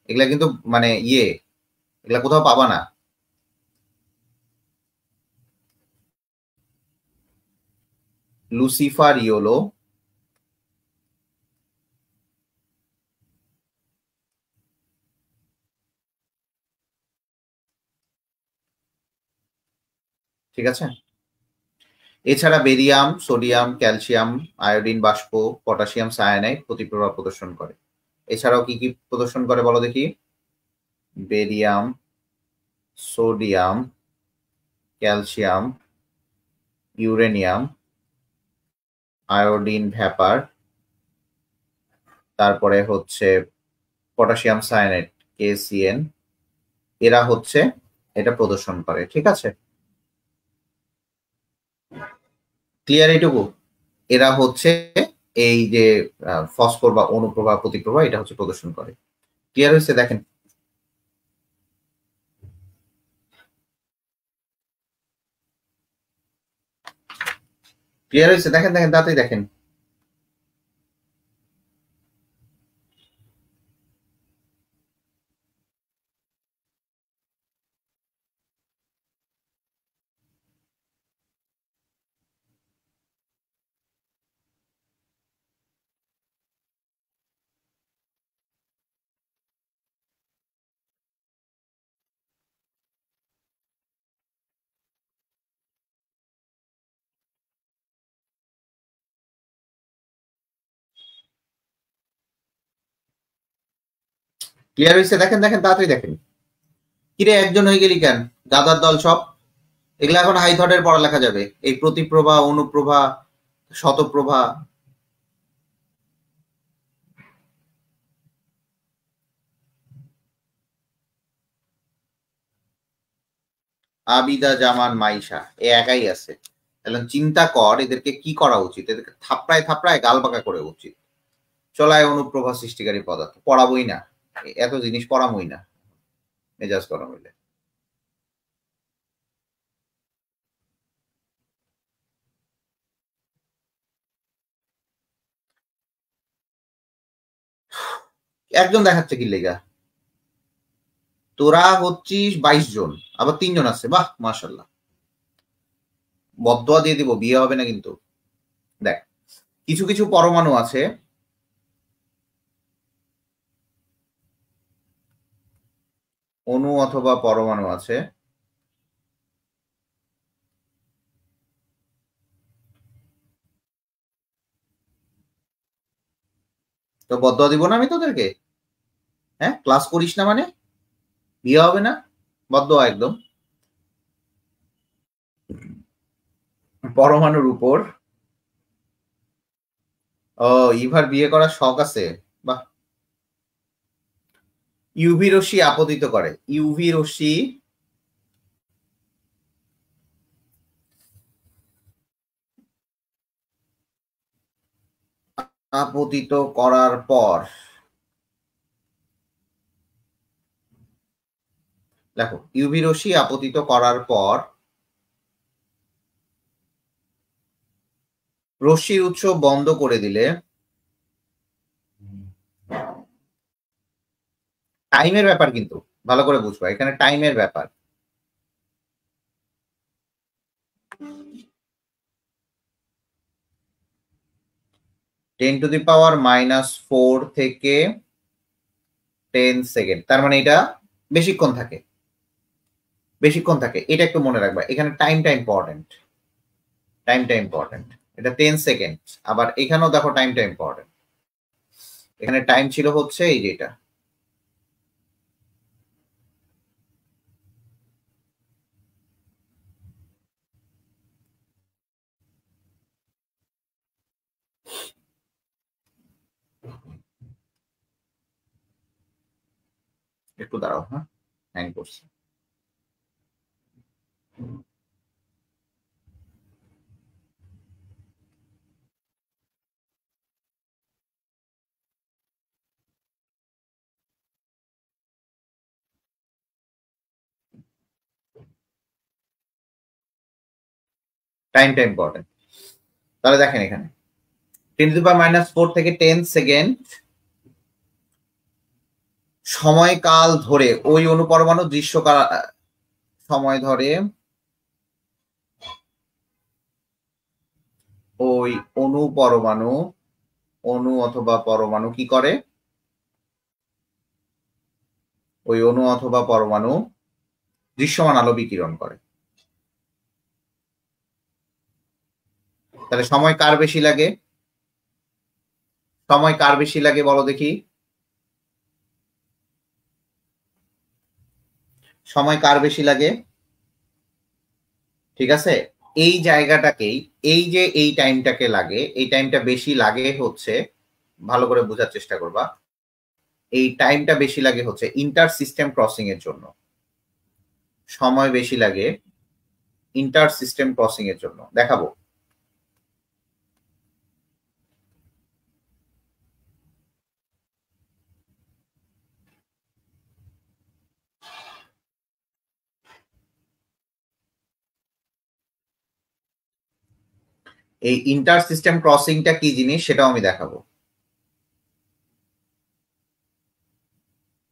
এগুলা কিন্তু মানে এগুলা কোথাও পাবা না। লুসিফার ইয়োলো, ঠিক আছে। এছাড়া বেরিয়াম, সোডিয়াম, ক্যালসিয়াম, আয়োডিন বাষ্প, পটাশিয়াম সায়ানাইড প্রতিপ্রভাব প্রদর্শন করে। এছাড়াও কি কি প্রদর্শন করে বলো দেখি? Barium, sodium, calcium, uranium, iodine vapour, তারপরে হচ্ছে পটাশিয়াম সায়ানাইড KCN, এরা হচ্ছে এটা প্রদর্শন করে, ঠিক আছে। ক্লিয়ার এইটুকু? এরা হচ্ছে এই যে ফসফর বা অনুপ্রভা প্রতিপ্রভা এটা হচ্ছে প্রদর্শন করে। ক্লিয়ার হয়েছে? দেখেন ক্লিয়ার হয়েছে? দেখেন দেখেন তাড়াতাড়ি দেখেন। ক্লিয়ার হয়েছে? দেখেন দেখেন তাড়াতাড়ি দেখেন। কিরে একজন হয়ে গেলি কেন? গাদার দল সব। এগুলো এখন হাই থটের পড়ালেখা যাবে, এই প্রতিপ্রভা, অনুপ্রভা, শতপ্রভা। আবিদা জামান মাইশা একাই আছে। এখন চিন্তা কর এদেরকে কি করা উচিত? এদেরকে থাপড়ায় থাপড়ায় গাল বাঁকা করে উচিত। চলায় অনুপ্রভা সৃষ্টিকারী পদার্থ পড়াবই না, এত জিনিস পড়াবই না, মেজাজ গরম হইলে। একজন দেখাচ্ছে কি লেগা? তোরা হচ্ছিস 22 জন, আবার 3 জন আছে, বাহ মাশাল্লাহ। বদদোয়া দিয়ে দিব, বিয়ে হবে না কিন্তু। দেখ, কিছু কিছু পরমাণু আছে, অণু অথবা পরমাণু আছে, তো বদদোয়া দিব না আমি তোদেরকে? হ্যাঁ, ক্লাস করিস না মানে বিয়ে হবে না? বদদোয়া একদম। পরমাণুর উপর। ও, ইভার বিয়ে করার শখ আছে, বাহ। ইউভি রশ্মি আপতিত করে, ইউভি রশ্মি আপতিত করার পর, দেখো ইউভি রশ্মি আপতিত করার পর রশ্মির উৎস বন্ধ করে দিলে, টাইমের ব্যাপার কিন্তু ভালো করে বুঝবা, এখানে টাইমের ব্যাপার। 10⁻⁻4 থেকে 10 সেকেন্ড, তার মানে এটা বেশিক্ষণ থাকে, বেশিক্ষণ থাকে, এটা একটু মনে রাখবা। এখানে টাইমটা ইম্পর্টেন্ট, টাইমটা ইম্পর্টেন্ট। এটা 10 সেকেন্ড। আবার এখানেও দেখো টাইমটা ইম্পর্টেন্ট। এখানে টাইম ছিল হচ্ছে এই যেটা, একটু দাঁড়াও, হ্যাঁ হ্যাং করছি। টাইমটা ইম্পর্টেন্ট। তাহলে দেখেন এখানে 10⁻⁻4 থেকে 10 সেকেন্ড সময়কাল ধরে ওই অনুপরমাণু দৃশ্যকাল সময় ধরে ওই অনুপরমাণু অণু অথবা পরমাণু কি করে, ওই অণু অথবা পরমাণু দৃশ্যমান আলো বিকিরণ করে। তাহলে সময় কার বেশি লাগে, সময় কার বেশি লাগে বলো দেখি, সময় কার বেশি লাগে? ঠিক আছে, এই জায়গাটাকেই, এই যে এই টাইমটাকে লাগে, এই টাইমটা বেশি লাগে হচ্ছে, ভালো করে বোঝার চেষ্টা করবা, এই টাইমটা বেশি লাগে হচ্ছে ইন্টার সিস্টেম ক্রসিং এর জন্য। সময় বেশি লাগে ইন্টার সিস্টেম ক্রসিং এর জন্য। দেখাবো। এই ইন্টার সিস্টেম ক্রসিংটা কি জিনিস সেটাও আমি দেখাবো,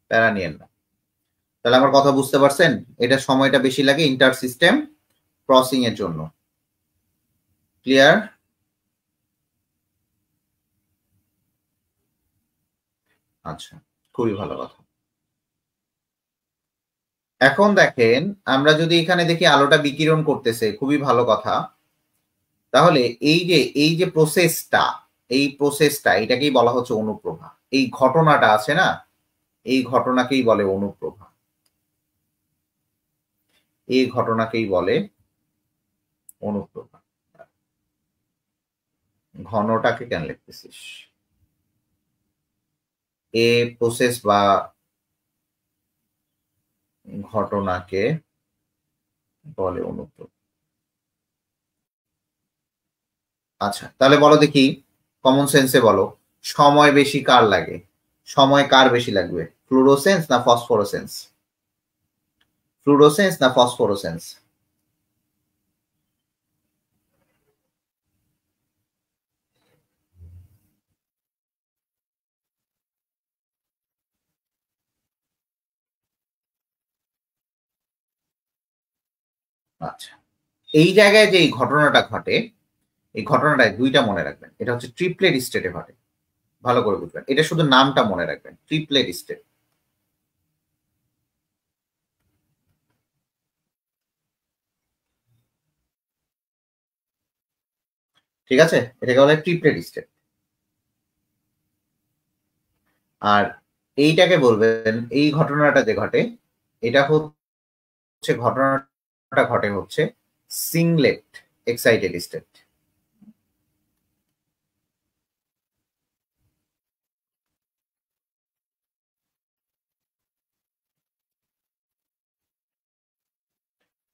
প্যারা নিয়েন না। তাহলে আমার কথা বুঝতে পারছেন, এটা সময়টা বেশি লাগে ইন্টার সিস্টেম ক্রসিং এর জন্য। ক্লিয়ার? আচ্ছা, খুবই ভালো কথা। এখন দেখেন আমরা যদি এখানে দেখি আলোটা বিকিরণ করতেছে, খুবই ভালো কথা। তাহলে এই যে প্রসেসটা, এই প্রসেসটা এটাকেই বলা হচ্ছে অনুপ্রভা। এই ঘটনাটা আছে না, এই ঘটনাকেই বলে অনুপ্রভা, এই ঘটনাকেই বলে অনুপ্রভা। ঘনটাকে কেন লিখতেছিস? এ প্রসেস বা ঘটনাকে বলে অনুপ্রভা। আচ্ছা, তাহলে বলো দেখি, কমন সেন্সে বলো, সময় বেশি কার লাগে? সময় কার বেশি লাগবে, ফ্লুরোসেন্স না ফসফোরোসেন্স? ফ্লুরোসেন্স না ফসফোরোসেন্স? আচ্ছা, এই জায়গায় যে এই ঘটনাটা ঘটে, এই ঘটনাটায় দুইটা মনে রাখবেন, এটা হচ্ছে ট্রিপলেট স্টেটে ঘটে। ভালো করে বুঝবেন, এটা শুধু নামটা মনে রাখবেন, ট্রিপলেট স্টেট। ঠিক আছে, এটাকে বলে ট্রিপলেট স্টেট। আর এইটাকে বলবেন, এই ঘটনাটা যে ঘটে, এটা হচ্ছে ঘটনাটা ঘটে হচ্ছে singlet excited state.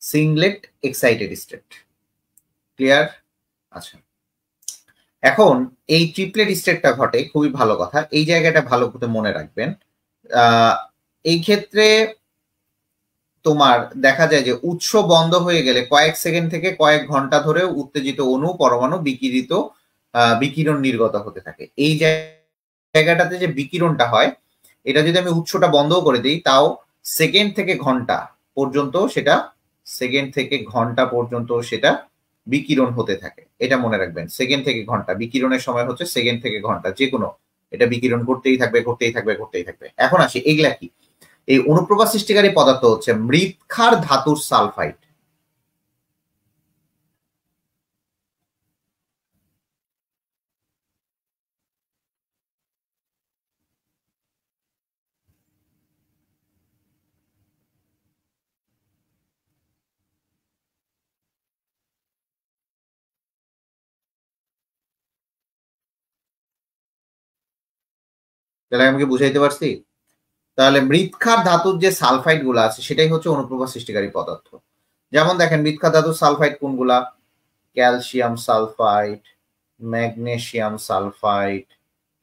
Singlet excited state. Clear? আচ্ছা, এখন এই ট্রিপলেট স্টেটটা ঘটে, খুবই ভালো কথা, এই জায়গাটা ভালো করে মনে রাখবেন। এই ক্ষেত্রে তোমার দেখা যায় যে উৎস বন্ধ হয়ে গেলে কয়েক সেকেন্ড থেকে কয়েক ঘন্টা ধরে উত্তেজিত অণু পরমাণু বিকিরণ নির্গত হতে থাকে। এই জায়গাটাতে যে বিকিরণটা হয়, এটা যদি আমি উৎসটা বন্ধ করে দিই, তাও সেকেন্ড থেকে ঘন্টা পর্যন্ত সেটা, সেকেন্ড থেকে ঘন্টা পর্যন্ত সেটা বিকিরণ হতে থাকে। এটা মনে রাখবেন, সেকেন্ড থেকে ঘন্টা, বিকিরণের সময় হচ্ছে সেকেন্ড থেকে ঘন্টা, যে কোনো এটা বিকিরণ করতেই থাকবে করতেই থাকবে করতেই থাকবে। এখন আসি, এগুলা কি? এই অনুপ্রভা সৃষ্টিকারী পদার্থ হচ্ছে মৃৎক্ষার ধাতুর সালফাইড। তাহলে আমাকে বুঝাইতে পারছি? তাহলে মৃৎক্ষার ধাতুর যে সালফাইড গুলো আছে সেটাই হচ্ছে অনুপ্রভা সৃষ্টিকারী পদার্থ। যেমন দেখেন মৃৎক্ষার ধাতুর সালফাইড কোনগুলা, ক্যালসিয়াম সালফাইড, ম্যাগনেসিয়াম সালফাইড,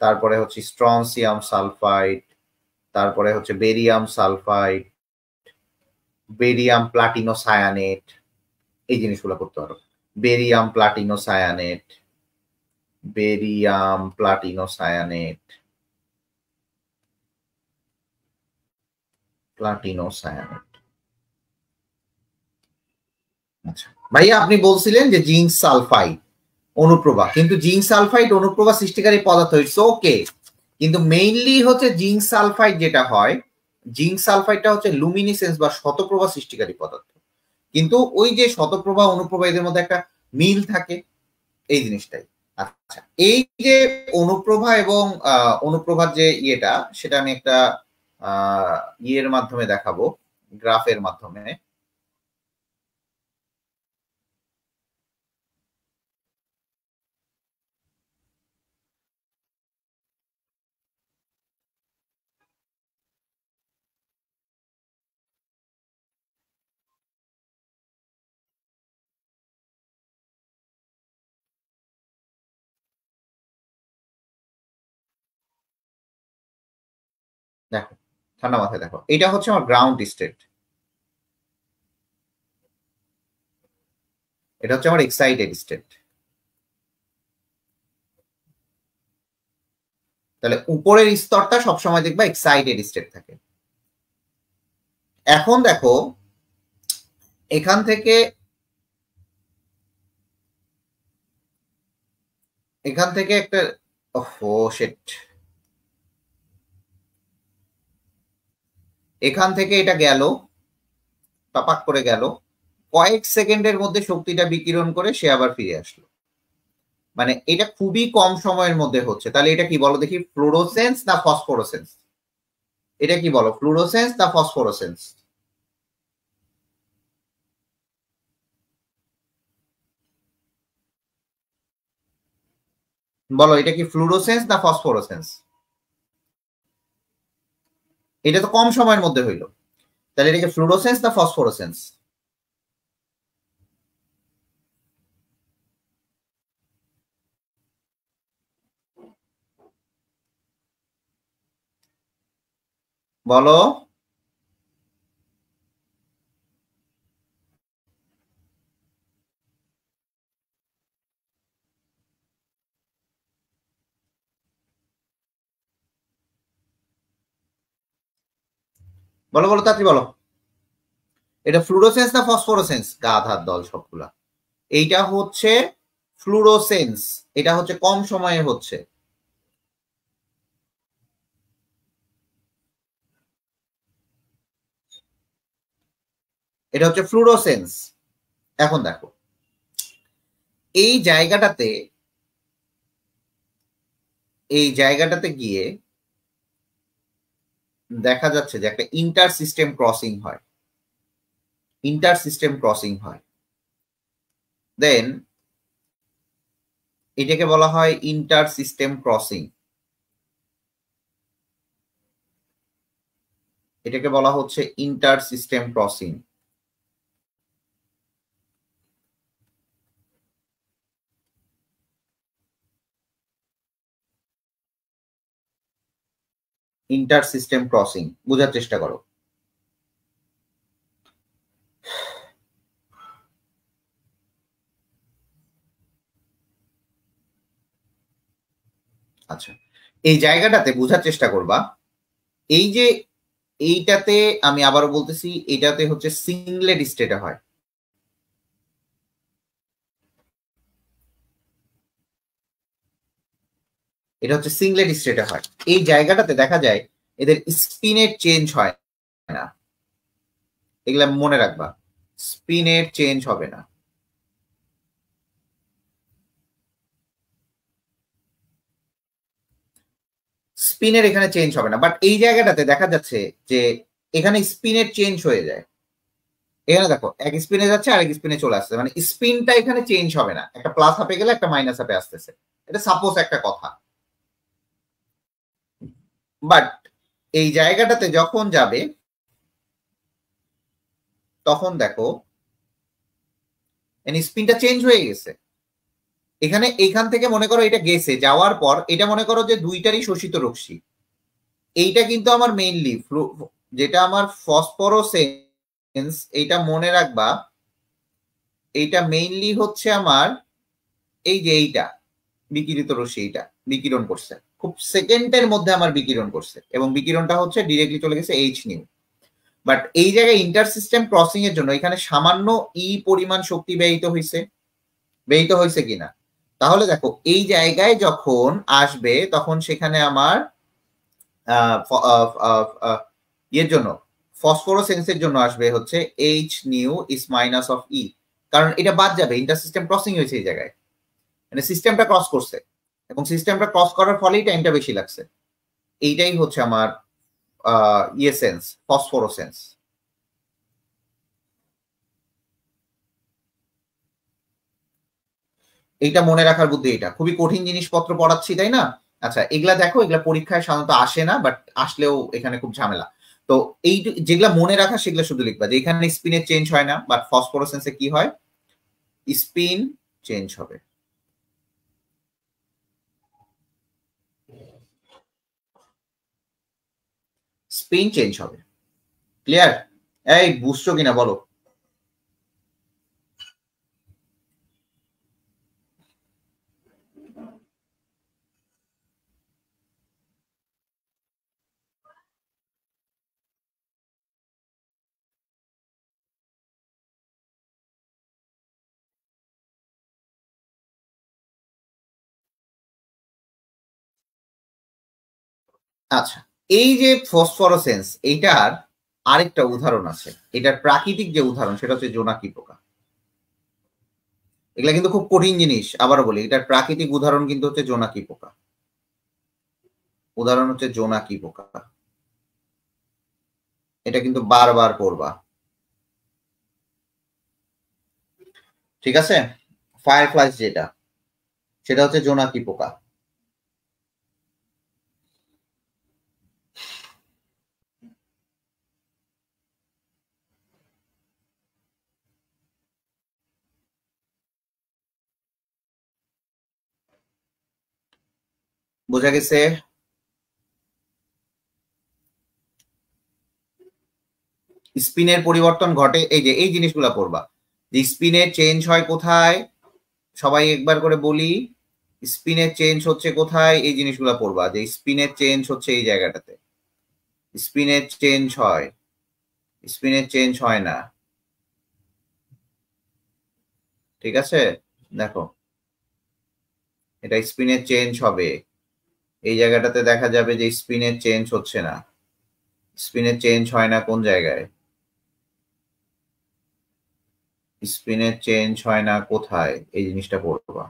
তারপরে হচ্ছে স্ট্রনসিয়াম সালফাইড, তারপরে হচ্ছে barium sulphide, barium platinocyanate, এই জিনিসগুলো করতে পারো। Barium platinocyanate, barium platinocyanate, platinocyanate. আচ্ছা ভাইয়া, আপনি বলছিলেন যে জিঙ্ক সালফাইড অনুপ্রভা, কিন্তু জিঙ্ক সালফাইড অনুপ্রভা সৃষ্টিকারী পদার্থ, ইটস ওকে, কিন্তু মেইনলি হচ্ছে জিঙ্ক সালফাইড যেটা হয়, জিঙ্ক সালফাইডটা হচ্ছে লুমিনিসেন্স বা শতপ্রভা সৃষ্টিকারী পদার্থ। কিন্তু ওই যে শতপ্রভা অনুপ্রভা এদের মধ্যে একটা মিল থাকে, এই জিনিসটাই। আচ্ছা, এই যে অনুপ্রভা এবং অনুপ্রভার যে ইয়েটা, সেটা আমি একটা ইয়ের মাধ্যমে দেখাবো, গ্রাফের মাধ্যমে। দেখো, ঠান্ডা মাথায় দেখো, এটা হচ্ছে আমার গ্রাউন্ড স্টেট, এটা হচ্ছে আমার এক্সাইটেড স্টেট। তাহলে উপরের স্তরটা সবসময় দেখবা এক্সাইটেড স্টেট থাকে। এখন দেখো এখান থেকে একটা ও শিট, এখান থেকে এটা গেল, টপাক করে গেল, কয়েক সেকেন্ডের মধ্যে শক্তিটা বিকিরণ করে সে আবার ফিরে আসলো। মানে এটা খুবই কম সময়ের মধ্যে হচ্ছে। তাহলে এটা কি বলো দেখি, ফ্লুরোসেন্স না ফসফোরোসেন্স? এটা কি বলো, ফ্লুরোসেন্স না ফসফোরোসেন্স? বলো, এটা কি ফ্লুরোসেন্স না ফসফোরোসেন্স? এটা তো কম সময়ের মধ্যে হইলো, তাহলে এটা কি ফ্লুরোসেন্স না ফসফোরোসেন্স? বলো। বলো বলো তাড়াতাড়ি বলো, এটা ফ্লুরোসেন্স না ফসফোরোসেন্স? গাধার দল সবগুলা। এইটা হচ্ছে ফ্লুরোসেন্স, এটা হচ্ছে কম সময়ে হচ্ছে। এটা হচ্ছে ফ্লুরোসেন্স। এখন দেখো এই জায়গাটাতে, গিয়ে দেখা যাচ্ছে যে একটা ইন্টার সিস্টেম ক্রসিং হয়, দেন এটাকে বলা হয় ইন্টার সিস্টেম ক্রসিং, এটাকে বলা হচ্ছে inter system crossing. Inter system crossing বোঝার চেষ্টা করো। আচ্ছা, এই জায়গাটাতে বোঝার চেষ্টা করবা, এই যে এইটাতে, আমি আবারও বলতেছি, এইটাতে হচ্ছে সিংলেট স্টেটে হয়, এটা হচ্ছে সিংলেট স্টেটে হয়। এই জায়গাটাতে দেখা যায় এদের স্পিনের চেঞ্জ হয় না, এগুলা মনে রাখবা, স্পিনের চেঞ্জ হবে না। স্পিনের এখানে চেঞ্জ হবে না, বাট এই জায়গাটাতে দেখা যাচ্ছে যে এখানে স্পিনের চেঞ্জ হয়ে যায়। এখানে দেখো এক স্পিনে যাচ্ছে আর এক স্পিনে চলে আসছে, মানে স্পিনটা এখানে চেঞ্জ হবে না, একটা প্লাস হাফে গেলে একটা মাইনাস হাফে আসতেছে, এটা সাপোজ একটা কথা। বাট এই জায়গাটাতে যখন যাবে তখন দেখো স্পিনটা চেঞ্জ হয়ে গেছে। এখানে এইখান থেকে মনে করো এটা গেছে, যাওয়ার পর এটা মনে করো যে দুইটারই শোষিত রশ্মি, এইটা কিন্তু আমার মেইনলি যেটা আমার ফসফোরোসেন্স, এইটা মনে রাখবা এইটা মেইনলি হচ্ছে আমার এই যে এইটা বিকিরিত রশ্মি, এইটা বিকিরণ করছে খুব সেকেন্ডের মধ্যে আমার বিকিরণ করছে, এবং বিকিরণটা হচ্ছে ডিরেক্টলি চলে গেছে এইচ নিউ। বাট এই জায়গায় ইন্টার সিস্টেম ক্রসিং এর জন্য এখানে সামান্য পরিমাণ শক্তি ব্যয়িত হয়েছে কিনা। তাহলে দেখো এই জায়গায় যখন আসবে তখন সেখানে আমার এর জন্য ফসফোরোসেন্সের জন্য আসবে হচ্ছে H nu is minus of E, কারণ এটা বাদ যাবে, ইন্টার সিস্টেম ক্রসিং হয়েছে এই জায়গায়, মানে সিস্টেমটা ক্রস করছে এবং সিস্টেমটা ক্রস করার ফলেই টাইমটা বেশি লাগছে। এইটাই হচ্ছে আমার সেন্স, ফসফোরোসেন্স। এইটা মনে রাখার বুদ্ধি, এটা খুবই কঠিন জিনিসপত্র পড়াচ্ছি তাই না। আচ্ছা এগুলা দেখো, এগুলা পরীক্ষায় সাধারণত আসে না, বাট আসলেও এখানে খুব ঝামেলা। তো এই যেগুলা মনে রাখা সেগুলো শুধু লিখবা যে এখানে স্পিনের চেঞ্জ হয় না, বাট ফসফোরোসেন্সে কি হয়, স্পিন চেঞ্জ হবে। স্পিন চেঞ্জ হবে। ক্লিয়ার? এই বুঝছো কিনা বলো। আচ্ছা এই যে ফসফোরোসেন্স, এইটার আরেকটা উদাহরণ আছে, এটার প্রাকৃতিক যে উদাহরণ সেটা হচ্ছে জোনাকি পোকা। এগুলা কিন্তু খুব কঠিন জিনিস, আবারও বলি এটার প্রাকৃতিক উদাহরণ কিন্তু হচ্ছে জোনাকি পোকা। উদাহরণ হচ্ছে জোনাকি পোকা, এটা কিন্তু বারবার পড়বা, ঠিক আছে। ফায়ারফ্লাইজ যেটা, সেটা হচ্ছে জোনাকি পোকা। বোঝা গেছে? স্পিনের পরিবর্তন ঘটে, এই যে এই জিনিসগুলা পড়বা, যে স্পিনের চেঞ্জ হয় কোথায়, সবাই একবার করে বলি, স্পিনের চেঞ্জ হচ্ছে কোথায়, এই জিনিসগুলা পড়বা, যে স্পিনের চেঞ্জ হচ্ছে এই জায়গাটাতে, স্পিনের চেঞ্জ হয়, স্পিনের চেঞ্জ হয় না, ঠিক আছে। দেখো এটা স্পিনের চেঞ্জ হবে, এই জায়গাটাতে দেখা যাবে যে স্পিনের চেঞ্জ হচ্ছে না, স্পিনের চেঞ্জ হয় না কোন জায়গায়, স্পিনের চেঞ্জ হয় না কোথায়, এই জিনিসটা পড়বা।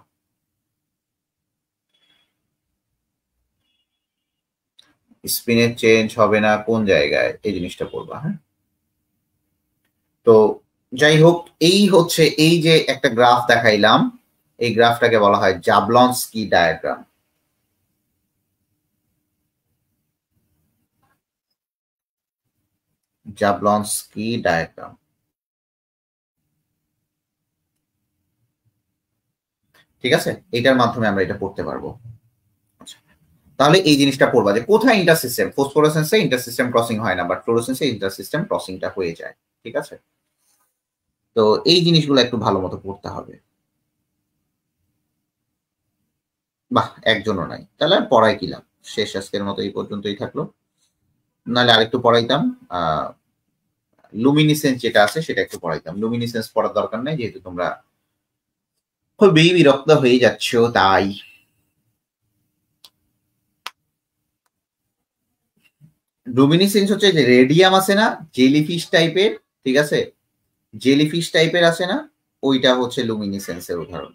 স্পিনের চেঞ্জ হবে না কোন জায়গায়, এই জিনিসটা পড়বা। হ্যাঁ, তো যাই হোক, এই হচ্ছে এই যে একটা গ্রাফ দেখাইলাম, এই গ্রাফটাকে বলা হয় জাবলনস্কি ডায়াগ্রাম। জাবলনস্কি ডায়াগ্রাম, ঠিক আছে। এটার মাধ্যমে আমরা এটা পড়তে পারবো। তাহলে এই জিনিসটা পড়বা যে কোথায় ইন্টার সিস্টেম, ফসফোরেসেন্সে ইন্টার সিস্টেম ক্রসিং হয় না, বাট ফ্লোরোসেন্সে ইন্টার সিস্টেম ক্রসিংটা হয়ে যায়, ঠিক আছে। তো এই জিনিসগুলো একটু ভালো মতো পড়তে হবে। বাহ, একজনও নাই, তাহলে আর পড়াই কিলাম, শেষ আজকের মতো এই পর্যন্তই থাকলো, নাহলে আরেকটু পড়াইতাম। লুমিনিসেন্স যেটা আছে সেটা একটু পড়াইতাম, লুমিনিসেন্স পড়ার দরকার নেই যেহেতু তোমরা খুবই বিরক্ত হয়ে যাচ্ছ তাই। লুমিনিসেন্স হচ্ছে যে রেডিয়াম আছে না, জেলিফিশ টাইপের, ঠিক আছে, জেলিফিশ টাইপের আছে না, ওইটা হচ্ছে লুমিনিসেন্সের উদাহরণ।